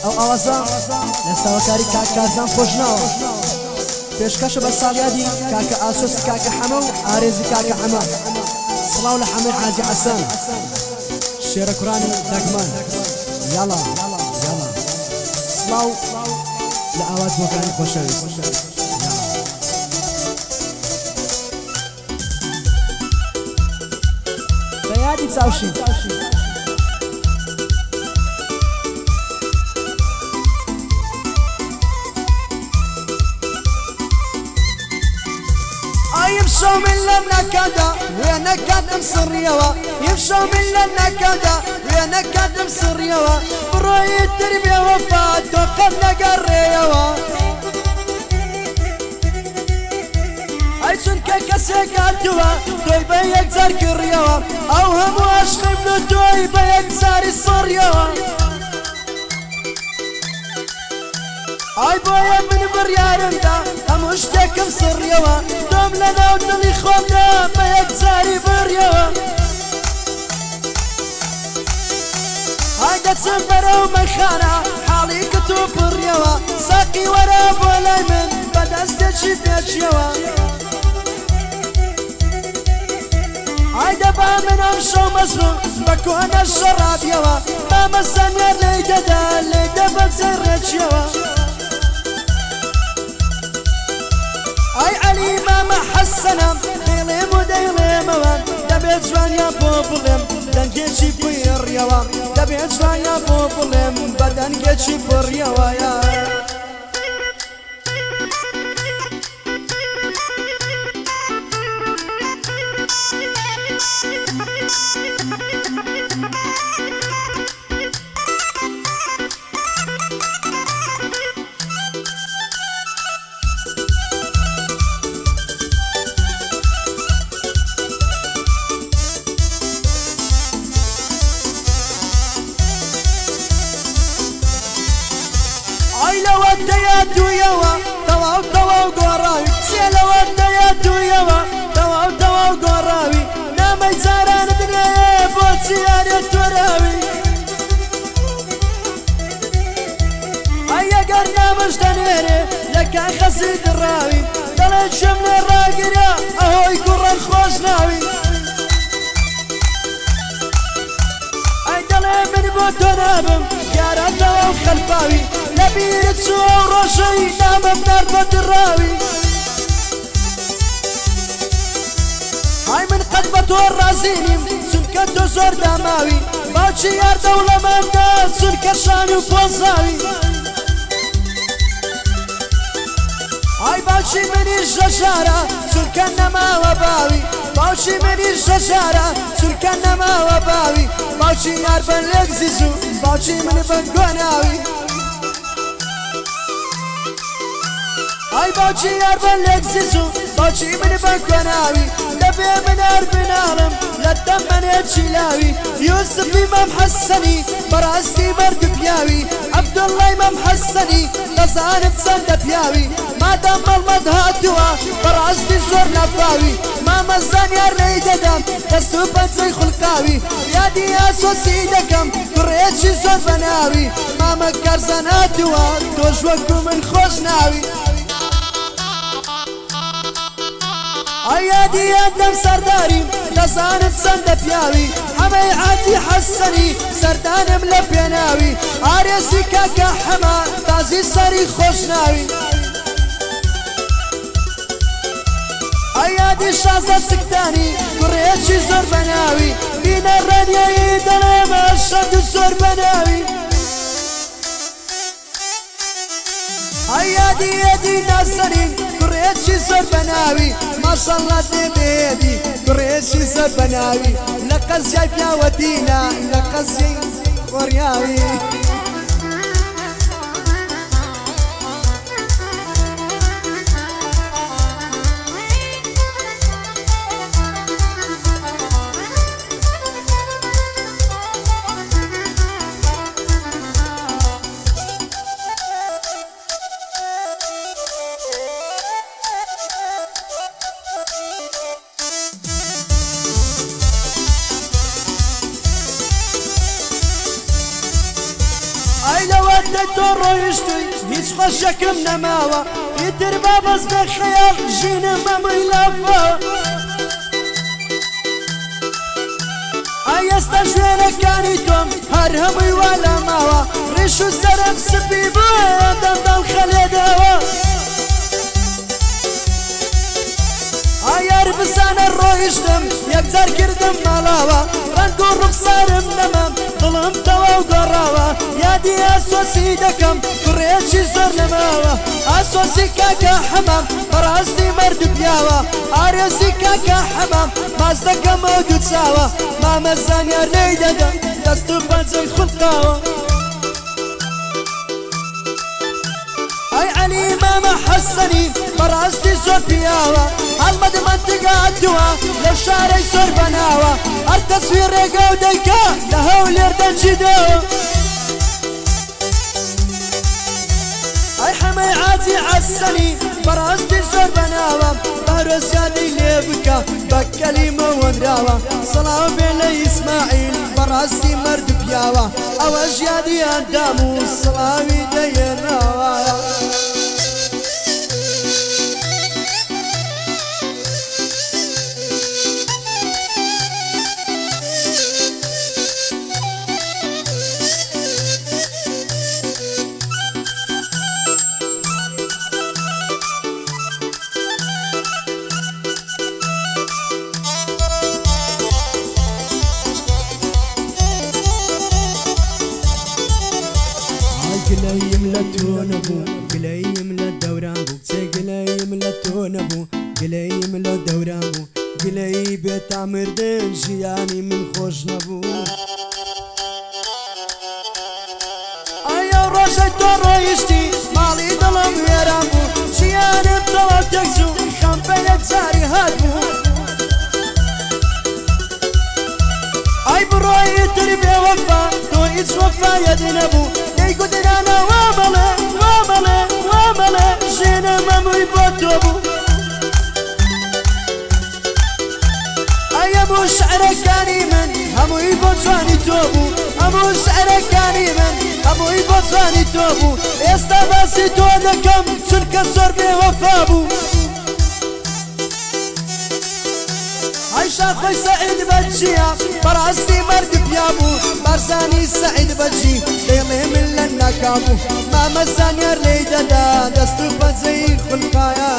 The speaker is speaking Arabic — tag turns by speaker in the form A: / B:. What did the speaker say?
A: ئەو ئاوازە لەستاوەکاری کاکازان خۆشناوە پێشکەشە بە ساڵیادی کاکە ئاسۆس کاکە حەمە و ئارێزی کاکە حەمە سڵاو لە حەمەی حاجی حەسەن شێرە کوڕانی دەگمان یاڵا یاڵا سڵاو لە ئاواز بۆکانی خۆشەویست بە یادی چاوشی يمشوا من النكدة ويا كادم سريوا يمشوا من النكدة ويا كادم سريوا بروي التربية وفات وقبل قريوا أي سنك كسيكاتوا توي بيك زار كريوا أو هم واشخي بلو توي بيك زار السريوا أي بويا من بريارم دا همشتكم سريوا دوم لنا ودلي خونا بيك زاري بريوا هايدا تسنبرا ومخانا حالي كتو بريوا ساقي ورا بولاي من بدستشي بيتشيوا هايدا بامن امشو مسلو بكونا الشراب يوا بام السنير ليدا دا ليدا بزرتشيوا أي علي ماما حسنا ديلي موديلي موان دبيت جوان يا بوبلم دنجيشي بيريوا دبيت جوان يا بوبلم بدنجيشي بيريوا يا لو الديات ويوا تواو تواو قراوي سيلو الديات ويوا تواو تواو قراوي نام يزاران دنيا بوتسيان التراوي هيا قرنا مجتنيني لك خسيد الراوي دلت شمن الراقرة اهو يقر الخوشناوي اي دلي من بوتنابم يا رب خلفاوي نبيرت سوى ورشي نام بنار بدراوي هاي من قدبة الرازيني سنكتو زور دماوي باوشي يار دولة من دال سنك شاني وبوزاوي هاي باوشي مني الشجارة سنك النما وباوي باوشي مني الشجارة سنك النما وباوي باوشي يار بن لكزيزو باوشي من بن قناوي هاي باوشي يار بلك زيزو باوشي من بنكناوي دبي من اربن عالم لدم من اتشيلاوي يوسف امام حسني براستي برد بياوي عبد الله امام حسني لزان بسند بياوي ما دام المدهاتوا براستي زور نفاوي ما مزان يار ريددم دستو بنزي خلقاوي يا دي اسوسي دكم قريتشي زور بناوي ما مكر زناتوا توجوكو من خوشناوي ايادي ادم سرداري لزانت سند بياوي حمي عادي حسني سردان ملبيناوي عريسي كاكا حما تازي سري خوشناوي ايادي شازة سكتاني قريتشي زور بناوي بين الرنيا يدلي ما الشد زور بناوي ايادي يدي ناسرين قريتشي زور بناوي ما شاء الله بيدي قريتشي زور بناوي لقز جاي بيا ودينا لقز جاي ورياوي لەوەندە تۆ ڕۆیشتووی هیچ خۆشەکەم نەماوە ئیتر با بەس بە خەیاڵ ژینم هەمووی لافەوە ئێستا شوێنەکانی تۆم هەر هەمووی وا لەماوە ڕیش و سەرم سپی بووە دەمدەڵ خەلێدەوە ئایار بسانە ڕۆیشتم یەکجار کردم ماڵاوە ڕەنگ و ڕوخسارم نەمام دڵم تەواو گۆڕاوە یادی ئاسۆسی دەکەم کوڕێکی زۆر نەماوە ئاسۆسی کاکە حەمام بەڕاستی مەرد و پیاوە ئارێزی کاکە حەمام ماز دەکەمەوە دوو چاوە مامە زانیار لێی دەدەم دەست و پەنجەی خوڵقاوە ئەی عەلی مامە حەسەنی بەڕاستی زۆر پیاوە هەڵمەد منتیقە هاتووە لە شارەی زۆر بەناوە هەر تەسویر ڕێگا و دەیکا لە هەولێر دەنجیدەوە ئەی حەمەی عاجی عەسەنی بەڕاستی زۆر بەناوە بەهرۆزیانی لێ بکە بە کەلیمە وەنراوە سەڵاو بێ لە ئیسماعیل بەڕاستی مەرد و پیاوە ئەوە ژیادی ئەندام و سڵاوی دەیێنراوە گلەیم لە تۆ نەبوو گلەیم لە دەوران بوو کچێ گلەیم لە تۆ نەبوو گلەیم لە دەوران بوو گلەی بێتامردن ژیانی من خۆش نەبوو ئایا ڕۆژەی تۆ ڕۆیشتی ماڵی دڵم وێران بوو ژیانم تەواو تەکچوو خەمپە یەکجاری هات بوو ئای بڕۆی تر بێوەفا تۆ هیچ وەفایەت نەبوو دەیگوترانە وامەڵێ وامەڵێ وامەڵێ ژێنم هەمووی بۆ تۆ بوو ئەی هەموو شعرەکانی من هەمووی بۆ جوانی تۆ بوو هەموو شعرەکانی من هەمووی بۆ جوانی تۆ بوو ئێستا باسی تۆ دەکەم چونکە زۆر بێوەفا بوو ئەی شاخۆی سەعید بەجیە بەڕاستی مەرد پیا بوو بارزانی سەعید بەجی دەیڵێ من لە ناکابوو مامە زانیار لێی دەدا دەست و پەنجەی خولقایە